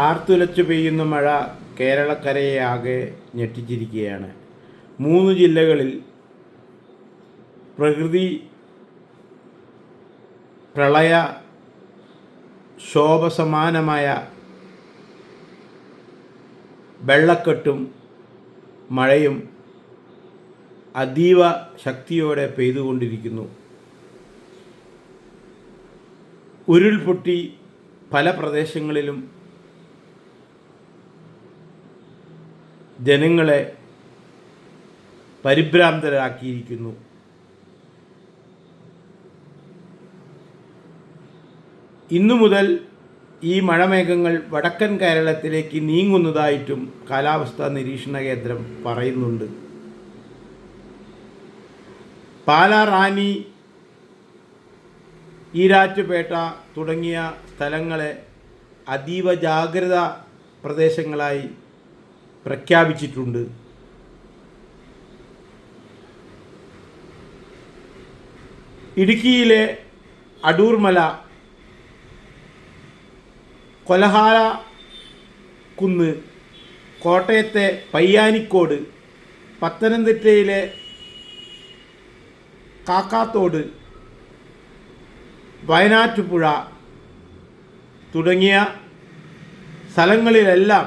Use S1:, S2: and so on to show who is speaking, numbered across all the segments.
S1: ആർത്തുലച്ചു പെയ്യുന്ന മഴ കേരളക്കരയെ ആകെ ഞെട്ടിച്ചിരിക്കുകയാണ്. 3 ജില്ലകളിൽ പ്രകൃതി പ്രളയ ശോഭസമാനമായ വെള്ളക്കെട്ടും മഴയും അതീവ ശക്തിയോടെ പെയ്തുകൊണ്ടിരിക്കുന്നു. ഉരുൾപൊട്ടി പല പ്രദേശങ്ങളിലും ജനങ്ങളെ പരിഭ്രാന്തരാക്കിയിരിക്കുന്നു. ഇന്നു മുതൽ ഈ മഴമേഘങ്ങൾ വടക്കൻ കേരളത്തിലേക്ക് നീങ്ങുന്നതായിട്ടും കാലാവസ്ഥാ നിരീക്ഷണ കേന്ദ്രം പറയുന്നുണ്ട്. പാലാ, റാന്നി, ഈരാറ്റുപേട്ട തുടങ്ങിയ സ്ഥലങ്ങളെ അതീവ ജാഗ്രതാ പ്രദേശങ്ങളായി പ്രഖ്യാപിച്ചിട്ടുണ്ട്. ഇടുക്കിയിലെ അടൂർമല, കൊലഹാല കുന്ന്, കോട്ടയത്തെ പയ്യാനിക്കോട്, പത്തനംതിട്ടയിലെ കാക്കാത്തോട്, വയനാറ്റുപുഴ തുടങ്ങിയ സ്ഥലങ്ങളിലെല്ലാം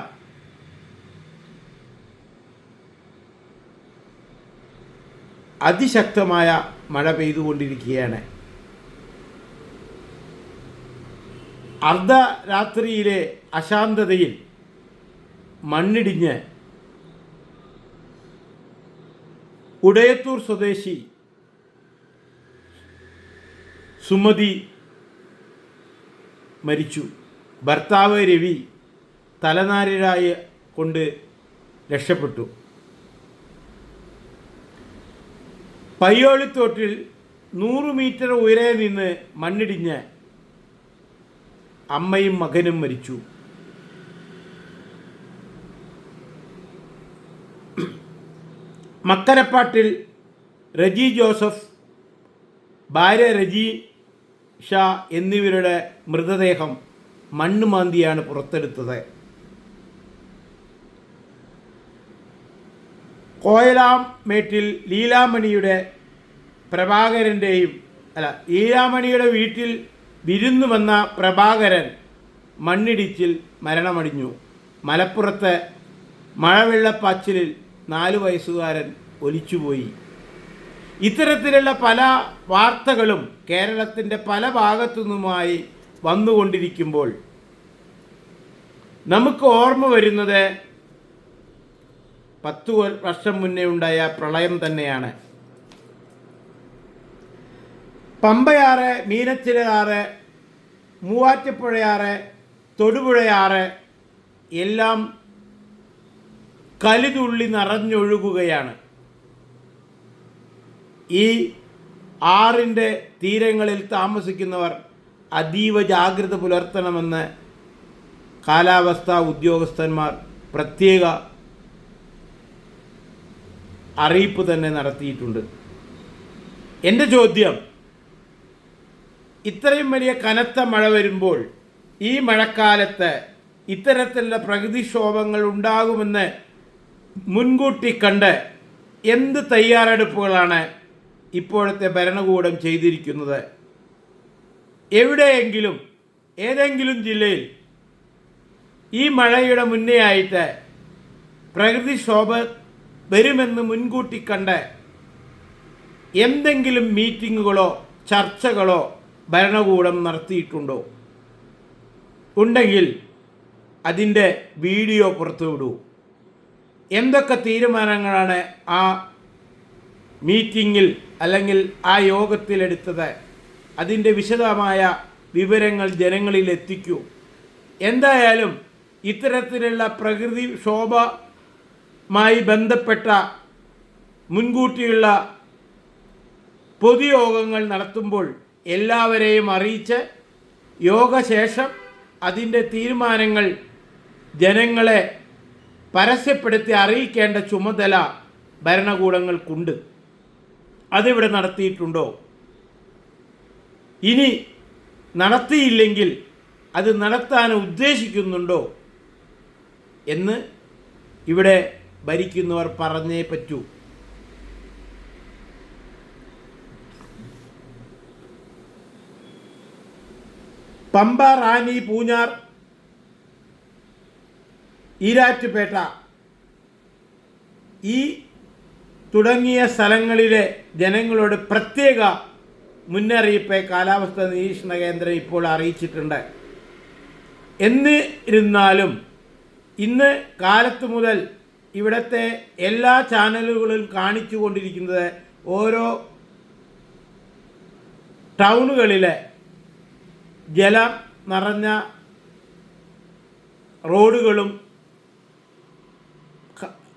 S1: അതിശക്തമായ മഴ പെയ്തുകൊണ്ടിരിക്കുകയാണ്. അർദ്ധരാത്രിയിലെ അശാന്തതയിൽ മണ്ണിടിഞ്ഞ് ഉടയത്തൂർ സ്വദേശി സുമതി മരിച്ചു. ഭർത്താവ് രവി തലനാരിഴായി കൊണ്ട് രക്ഷപ്പെട്ടു. പയ്യോളിത്തോട്ടിൽ 100 മീറ്റർ ഉയരെ നിന്ന് മണ്ണിടിഞ്ഞ് അമ്മയും മകനും മരിച്ചു. മക്കരപ്പാട്ടിൽ റജി ജോസഫ്, ഭാര്യ റജി ഷാ എന്നിവരുടെ മൃതദേഹം മണ്ണ് മാന്തിയാണ് പുറത്തെടുത്തത്. കോയലാമേട്ടിൽ ലീലാമണിയുടെ വീട്ടിൽ വിരുന്നു വന്ന പ്രഭാകരൻ മണ്ണിടിച്ചിൽ മരണമടിഞ്ഞു. മലപ്പുറത്തെ മഴവെള്ളപ്പാച്ചിലിൽ 4 വയസ്സുകാരൻ ഒലിച്ചുപോയി. ഇത്തരത്തിലുള്ള പല വാർത്തകളും കേരളത്തിൻ്റെ പല ഭാഗത്തു നിന്നുമായി വന്നുകൊണ്ടിരിക്കുമ്പോൾ നമുക്ക് ഓർമ്മ വരുന്നത് 10 വർഷം മുന്നേ ഉണ്ടായ പ്രളയം തന്നെയാണ്. പമ്പയാറ്, മീനച്ചിലാറ്, മൂവാറ്റുപുഴയാറ്, തൊടുപുഴയാറ് എല്ലാം കലിതുള്ളി നിറഞ്ഞൊഴുകുകയാണ്. ഈ ആറിൻ്റെ തീരങ്ങളിൽ താമസിക്കുന്നവർ അതീവ ജാഗ്രത പുലർത്തണമെന്ന് കാലാവസ്ഥാ ഉദ്യോഗസ്ഥന്മാർ പ്രത്യേക അറിയിപ്പ് തന്നെ നടത്തിയിട്ടുണ്ട്. എൻ്റെ ചോദ്യം, ഇത്രയും വലിയ കനത്ത മഴ വരുമ്പോൾ ഈ മഴക്കാലത്ത് ഇത്തരത്തിലുള്ള പ്രകൃതിക്ഷോഭങ്ങൾ ഉണ്ടാകുമെന്ന് മുൻകൂട്ടി കണ്ട് എന്ത് തയ്യാറെടുപ്പുകളാണ് ഇപ്പോഴത്തെ ഭരണകൂടം ചെയ്തിരിക്കുന്നത്? എവിടെയെങ്കിലും ഏതെങ്കിലും ജില്ലയിൽ ഈ മഴയുടെ മുന്നേ ആയിട്ട് പ്രകൃതിക്ഷോഭ വരുമെന്ന് മുൻകൂട്ടി കണ്ട് എന്തെങ്കിലും മീറ്റിങ്ങുകളോ ചർച്ചകളോ ഭരണകൂടം നടത്തിയിട്ടുണ്ടോ? ഉണ്ടെങ്കിൽ അതിൻ്റെ വീഡിയോ പുറത്തുവിടൂ. എന്തൊക്കെ തീരുമാനങ്ങളാണ് ആ മീറ്റിങ്ങിൽ അല്ലെങ്കിൽ ആ യോഗത്തിലെടുത്തത്? അതിൻ്റെ വിശദമായ വിവരങ്ങൾ ജനങ്ങളിൽ എത്തിക്കൂ. എന്തായാലും ഇത്തരത്തിലുള്ള പ്രകൃതിക്ഷോഭമായി ബന്ധപ്പെട്ട മുൻകൂട്ടിയുള്ള പൊതുയോഗങ്ങൾ നടത്തുമ്പോൾ എല്ലാവരെയും അറിയിച്ച് യോഗശേഷം അതിൻ്റെ തീരുമാനങ്ങൾ ജനങ്ങളെ പരസ്യപ്പെടുത്തി അറിയിക്കേണ്ട ചുമതല ഭരണകൂടങ്ങൾക്കുണ്ട്. അതിവിടെ നടത്തിയിട്ടുണ്ടോ? ഇനി നടത്തിയില്ലെങ്കിൽ അത് നടത്താൻ ഉദ്ദേശിക്കുന്നുണ്ടോ എന്ന് ഇവിടെ ഭരിക്കുന്നവർ പറഞ്ഞേ പറ്റൂ. പമ്പ, റാന്നി, പൂഞ്ഞാർ, ഈരാറ്റുപേട്ട ഈ തുടങ്ങിയ സ്ഥലങ്ങളിലെ ജനങ്ങളോട് പ്രത്യേക മുന്നറിയിപ്പ് കാലാവസ്ഥാ നിരീക്ഷണ കേന്ദ്രം ഇപ്പോൾ അറിയിച്ചിട്ടുണ്ട്. എന്നിരുന്നാലും ഇന്ന് കാലത്ത് മുതൽ ഇവിടുത്തെ എല്ലാ ചാനലുകളിലും കാണിച്ചു കൊണ്ടിരിക്കുന്നത് ഓരോ ടൗണുകളിലെ ജലം നിറഞ്ഞ റോഡുകളും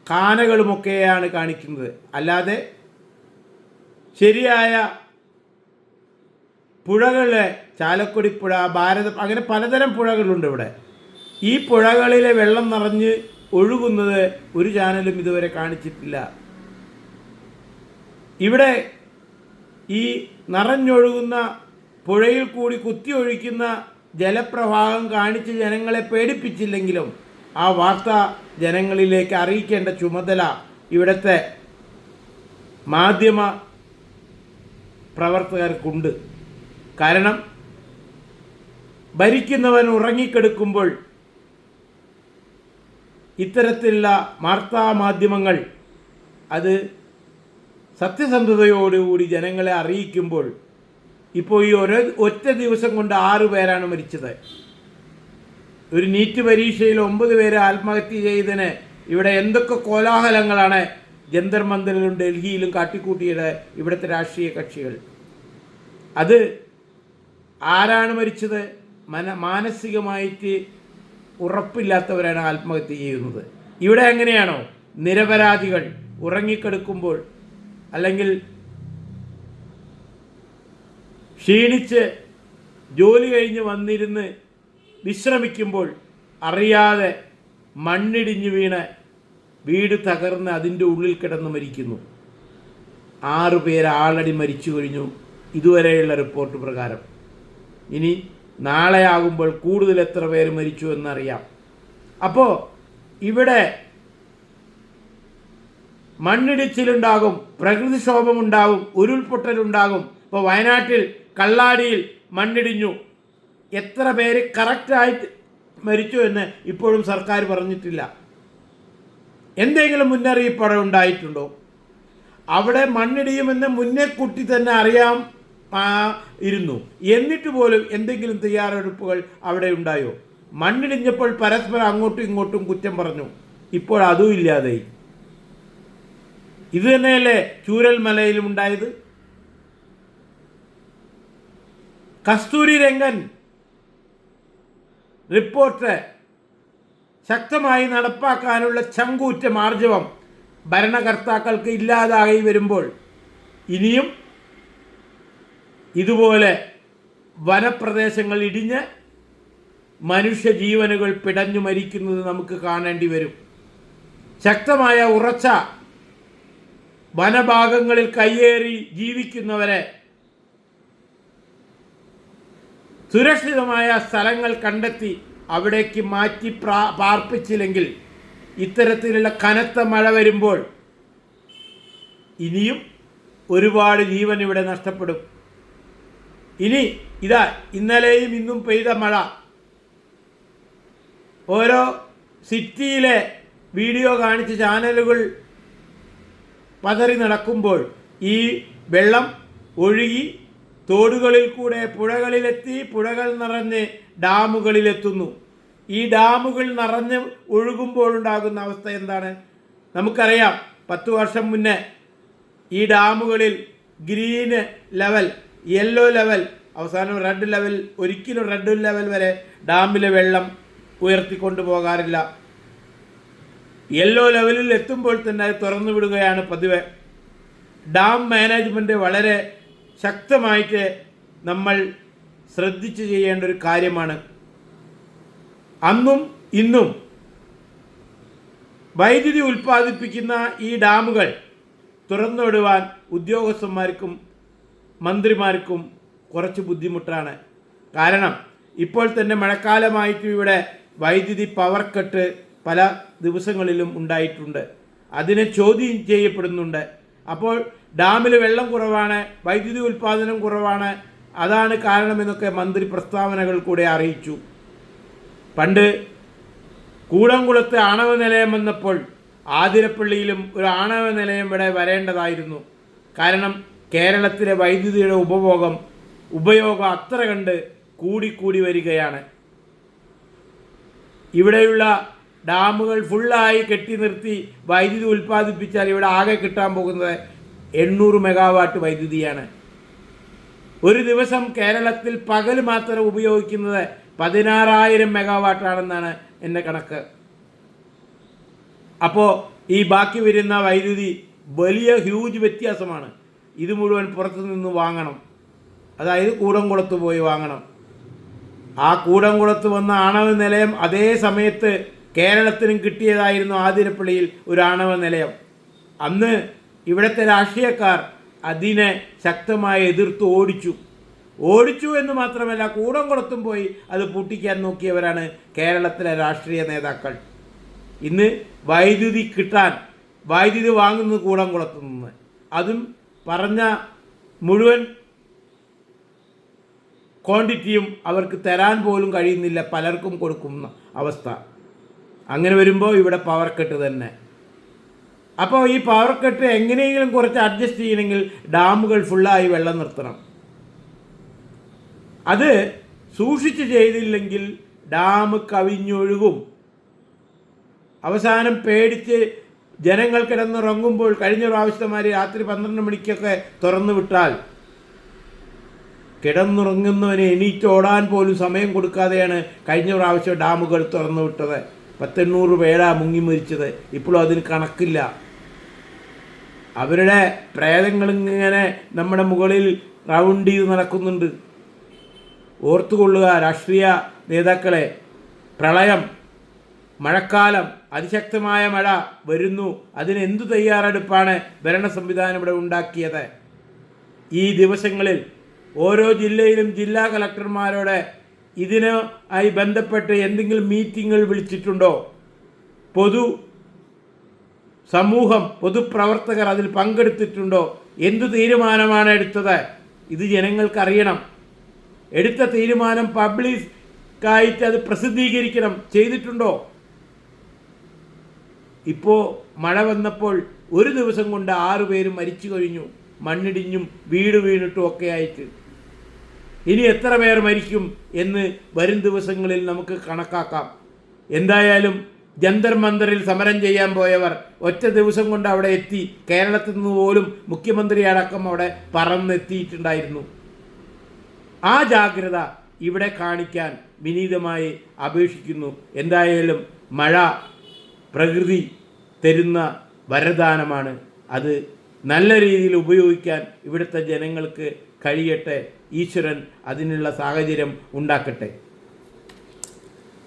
S1: കാനകളുമൊക്കെയാണ് കാണിക്കുന്നത്. അല്ലാതെ ശരിയായ പുഴകളിലെ ചാലക്കുടി പുഴ, അങ്ങനെ പലതരം പുഴകളുണ്ട് ഇവിടെ. ഈ പുഴകളിലെ വെള്ളം നിറഞ്ഞ് ഒഴുകുന്നത് ഒരു ചാനലും ഇതുവരെ കാണിച്ചിട്ടില്ല. ഇവിടെ ഈ നിറഞ്ഞൊഴുകുന്ന പുഴയിൽ കൂടി കുത്തി ഒഴിക്കുന്ന ജലപ്രവാഹം കാണിച്ച് ജനങ്ങളെ പേടിപ്പിച്ചില്ലെങ്കിലും ആ വാർത്ത ജനങ്ങളിലേക്ക് അറിയിക്കേണ്ട ചുമതല ഇവിടുത്തെ മാധ്യമ പ്രവർത്തകർക്കുണ്ട്. കാരണം ഭരിക്കുന്നവൻ ഉറങ്ങിക്കെടുക്കുമ്പോൾ ഇത്തരത്തിലുള്ള വാർത്താമാധ്യമങ്ങൾ അത് സത്യസന്ധതയോടുകൂടി ജനങ്ങളെ അറിയിക്കുമ്പോൾ ഇപ്പോൾ ഈ ഒറ്റ ദിവസം കൊണ്ട് 6 പേരാണ് മരിച്ചത്. ഒരു നീറ്റ് പരീക്ഷയിൽ 9 പേര് ആത്മഹത്യ ചെയ്തതിന് ഇവിടെ എന്തൊക്കെ കോലാഹലങ്ങളാണ് ജന്തർ മന്ദിറിലും ഡൽഹിയിലും കാട്ടിക്കൂട്ടിയത് ഇവിടുത്തെ രാഷ്ട്രീയ കക്ഷികൾ. അത് ആരാണ് മരിച്ചത്? മാനസികമായിട്ട് ഉറപ്പില്ലാത്തവരാണ് ആത്മഹത്യ ചെയ്യുന്നത്. ഇവിടെ എങ്ങനെയാണോ നിരപരാധികൾ ഉറങ്ങിക്കെടുക്കുമ്പോൾ അല്ലെങ്കിൽ ക്ഷീണിച്ച് ജോലി കഴിഞ്ഞ് വന്നിരുന്ന് വിശ്രമിക്കുമ്പോൾ അറിയാതെ മണ്ണിടിഞ്ഞ് വീണ് വീട് തകർന്ന് അതിൻ്റെ ഉള്ളിൽ കിടന്ന് മരിക്കുന്നു. 6 പേര് ആൾറെഡി മരിച്ചു കഴിഞ്ഞു ഇതുവരെയുള്ള റിപ്പോർട്ട് പ്രകാരം. ഇനി നാളെ ആകുമ്പോൾ കൂടുതൽ എത്ര പേര് മരിച്ചു എന്നറിയാം. അപ്പോൾ ഇവിടെ മണ്ണിടിച്ചിലുണ്ടാകും, പ്രകൃതിക്ഷോഭമുണ്ടാകും, ഉരുൾപൊട്ടലുണ്ടാകും. ഇപ്പോൾ വയനാട്ടിൽ കള്ളാടിയിൽ മണ്ണിടിഞ്ഞു. എത്ര പേര് കറക്റ്റായിട്ട് മരിച്ചു എന്ന് ഇപ്പോഴും സർക്കാർ പറഞ്ഞിട്ടില്ല. എന്തെങ്കിലും മുന്നറിയിപ്പ് അവിടെ ഉണ്ടായിട്ടുണ്ടോ? അവിടെ മണ്ണിടിയുമെന്ന് മുന്നേ കൂട്ടി തന്നെ അറിയാം ഇരുന്നു. എന്നിട്ട് പോലും എന്തെങ്കിലും തയ്യാറെടുപ്പുകൾ അവിടെ ഉണ്ടായോ? മണ്ണിടിഞ്ഞപ്പോൾ പരസ്പരം അങ്ങോട്ടും ഇങ്ങോട്ടും കുറ്റം പറഞ്ഞു. ഇപ്പോൾ അതും ഇല്ലാതായി. ഇത് തന്നെയല്ലേ ചൂരൽമലയിലും ഉണ്ടായത്? കസ്തൂരി രംഗൻ റിപ്പോർട്ട് ശക്തമായി നടപ്പാക്കാനുള്ള ചങ്കൂറ്റ ആർജവം ഭരണകർത്താക്കൾക്ക് ഇല്ലാതായി വരുമ്പോൾ ഇനിയും ഇതുപോലെ വനപ്രദേശങ്ങൾ ഇടിഞ്ഞ് മനുഷ്യജീവനുകൾ പിടഞ്ഞു മരിക്കുന്നത് നമുക്ക് കാണേണ്ടി വരും. ശക്തമായ ഉറച്ച വനഭാഗങ്ങളിൽ കയ്യേറി ജീവിക്കുന്നവരെ സുരക്ഷിതമായ സ്ഥലങ്ങൾ കണ്ടെത്തി അവിടേക്ക് മാറ്റി പാർപ്പിച്ചില്ലെങ്കിൽ ഇത്തരത്തിലുള്ള കനത്ത മഴ വരുമ്പോൾ ഇനിയും ഒരുപാട് ജീവൻ ഇവിടെ നഷ്ടപ്പെടും. ഇനി ഇതാ ഇന്നലെയും ഇന്നും പെയ്ത മഴ, ഓരോ സിറ്റിയിലെ വീഡിയോ കാണിച്ച് ചാനലുകൾ പതറി നടക്കുമ്പോൾ ഈ വെള്ളം ഒഴുകി തോടുകളിൽ കൂടെ പുഴകളിലെത്തി, പുഴകൾ നിറഞ്ഞ് ഡാമുകളിലെത്തുന്നു. ഈ ഡാമുകൾ നിറഞ്ഞ് ഒഴുകുമ്പോഴുണ്ടാകുന്ന അവസ്ഥ എന്താണ്? നമുക്കറിയാം, 10 വർഷം മുന്നേ ഈ ഡാമുകളിൽ ഗ്രീന് ലെവൽ, യെല്ലോ ലെവൽ, അവസാനം റെഡ് ലെവൽ, ഒരിക്കലും റെഡ് ലെവൽ വരെ ഡാമിലെ വെള്ളം ഉയർത്തിക്കൊണ്ടു പോകാറില്ല. യെല്ലോ ലെവലിൽ എത്തുമ്പോൾ തന്നെ അത് തുറന്നു വിടുകയാണ് പതിവ്. ഡാം മാനേജ്മെൻറ്റ് വളരെ ശക്തമായിട്ട് നമ്മൾ ശ്രദ്ധിച്ച് ചെയ്യേണ്ട ഒരു കാര്യമാണ്. അന്നും ഇന്നും വൈദ്യുതി ഉൽപ്പാദിപ്പിക്കുന്ന ഈ ഡാമുകൾ തുറന്നുവിടുവാൻ ഉദ്യോഗസ്ഥന്മാർക്കും മന്ത്രിമാർക്കും കുറച്ച് ബുദ്ധിമുട്ടാണ്. കാരണം ഇപ്പോൾ തന്നെ മഴക്കാലമായിട്ട് ഇവിടെ വൈദ്യുതി പവർ കട്ട് പല ദിവസങ്ങളിലും ഉണ്ടായിട്ടുണ്ട്. അതിനെ ചോദ്യം ചെയ്യപ്പെടുന്നുണ്ട്. അപ്പോൾ ഡാമിൽ വെള്ളം കുറവാണ്, വൈദ്യുതി ഉൽപ്പാദനം കുറവാണ്, അതാണ് കാരണമെന്നൊക്കെ മന്ത്രി പ്രസ്താവനകൾ കൂടെ അറിയിച്ചു. പണ്ട് കൂടംകുളത്ത് ആണവ നിലയം വന്നപ്പോൾ ആതിരപ്പള്ളിയിലും ഒരു ആണവ നിലയം ഇവിടെ വരേണ്ടതായിരുന്നു. കാരണം കേരളത്തിലെ വൈദ്യുതിയുടെ ഉപയോഗം അത്ര കണ്ട് കൂടിക്കൂടി വരികയാണ്. ഇവിടെയുള്ള ഡാമുകൾ ഫുള്ളായി കെട്ടി നിർത്തി വൈദ്യുതി ഉൽപ്പാദിപ്പിച്ചാൽ ഇവിടെ ആകെ കിട്ടാൻ പോകുന്നത് 800 മെഗാവാട്ട് വൈദ്യുതിയാണ്. ഒരു ദിവസം കേരളത്തിൽ പകൽ മാത്രം ഉപയോഗിക്കുന്നത് 16,000 മെഗാവാട്ടാണെന്നാണ് എൻ്റെ കണക്ക്. അപ്പോൾ ഈ ബാക്കി വരുന്ന വൈദ്യുതി വലിയ ഹ്യൂജ് വ്യത്യാസമാണ്. ഇത് മുഴുവൻ പുറത്തു നിന്ന് വാങ്ങണം, അതായത് കൂടംകുളത്ത് പോയി വാങ്ങണം. ആ കൂടംകുളത്ത് വന്ന ആണവ നിലയം അതേ സമയത്ത് കേരളത്തിനും കിട്ടിയതായിരുന്നു ആതിരപ്പള്ളിയിൽ ഒരു ആണവ നിലയം. അന്ന് ഇവിടുത്തെ രാഷ്ട്രീയക്കാർ അതിനെ ശക്തമായി എതിർത്ത് ഓടിച്ചു എന്ന് മാത്രമല്ല, കൂടംകുളത്തും പോയി അത് പൂട്ടിക്കാൻ നോക്കിയവരാണ് കേരളത്തിലെ രാഷ്ട്രീയ നേതാക്കൾ. ഇന്ന് വൈദ്യുതി കിട്ടാൻ വൈദ്യുതി വാങ്ങുന്നത് കൂടംകുളത്തു നിന്ന്, അതും പറഞ്ഞ മുഴുവൻ ക്വാണ്ടിറ്റിയും അവർക്ക് തരാൻ പോലും കഴിയുന്നില്ല, പലർക്കും കൊടുക്കുന്ന അവസ്ഥ. അങ്ങനെ വരുമ്പോൾ ഇവിടെ പവർ കട്ട് തന്നെ. അപ്പോൾ ഈ പവർ കട്ട് എങ്ങനെയെങ്കിലും കുറച്ച് അഡ്ജസ്റ്റ് ചെയ്യണമെങ്കിൽ ഡാമുകൾ ഫുള്ളായി വെള്ളം നിർത്തണം. അത് സൂക്ഷിച്ച് ചെയ്തില്ലെങ്കിൽ ഡാം കവിഞ്ഞൊഴുകും. അവസാനം പേടിച്ച് ജനങ്ങൾ കിടന്നുറങ്ങുമ്പോൾ കഴിഞ്ഞ പ്രാവശ്യമാര് രാത്രി 12 മണിക്കൊക്കെ തുറന്നു വിട്ടാൽ കിടന്നുറങ്ങുന്നവന് എണീറ്റോടാൻ പോലും സമയം കൊടുക്കാതെയാണ് കഴിഞ്ഞ പ്രാവശ്യം ഡാമുകൾ തുറന്നു വിട്ടത്. 800 പേരാ മുങ്ങി മരിച്ചത്. ഇപ്പോഴും അതിന് കണക്കില്ല. അവരുടെ പ്രേതങ്ങളിങ്ങനെ നമ്മുടെ മുകളിൽ റൗണ്ട് ചെയ്ത് നടക്കുന്നുണ്ട്. ഓർത്തുകൊള്ളുക രാഷ്ട്രീയ നേതാക്കളെ, പ്രളയം, മഴക്കാലം, അതിശക്തമായ മഴ വരുന്നു. അതിനെന്തു തയ്യാറെടുപ്പാണ് ഭരണ സംവിധാനം ഇവിടെ ഉണ്ടാക്കിയത്? ഈ ദിവസങ്ങളിൽ ഓരോ ജില്ലയിലും ജില്ലാ കളക്ടർമാരോട് ഇതിനുമായി ബന്ധപ്പെട്ട് എന്തെങ്കിലും മീറ്റിങ്ങുകൾ വിളിച്ചിട്ടുണ്ടോ? പൊതുപ്രവർത്തകർ അതിൽ പങ്കെടുത്തിട്ടുണ്ടോ? എന്തു തീരുമാനമാണ് എടുത്തത്? ഇത് ജനങ്ങൾക്കറിയണം. എടുത്ത തീരുമാനം പബ്ലിക്കായിട്ട് അത് പ്രസിദ്ധീകരിക്കണം. ചെയ്തിട്ടുണ്ടോ? ഇപ്പോൾ മഴ വന്നപ്പോൾ ഒരു ദിവസം കൊണ്ട് 6 പേര് മരിച്ചു കഴിഞ്ഞു, മണ്ണിടിഞ്ഞും വീട് വീണിട്ടും ഒക്കെ ആയിട്ട്. ഇനി എത്ര പേർ മരിക്കും എന്ന് വരും ദിവസങ്ങളിൽ നമുക്ക് കണക്കാക്കാം. എന്തായാലും ജന്തർ മന്ദറിൽ സമരം ചെയ്യാൻ പോയവർ ഒറ്റ ദിവസം കൊണ്ട് അവിടെ എത്തി. കേരളത്തിൽ നിന്ന് പോലും മുഖ്യമന്ത്രി അടക്കം അവിടെ പറന്നെത്തിയിട്ടുണ്ടായിരുന്നു. ആ ജാഗ്രത ഇവിടെ കാണിക്കാൻ വിനീതമായി അപേക്ഷിക്കുന്നു. എന്തായാലും മഴ പ്രകൃതി തരുന്ന വരദാനമാണ്. അത് നല്ല രീതിയിൽ ഉപയോഗിക്കാൻ ഇവിടുത്തെ ജനങ്ങൾക്ക് കഴിയട്ടെ. ഈശ്വരൻ അതിനുള്ള സാഹചര്യം ഉണ്ടാക്കട്ടെ.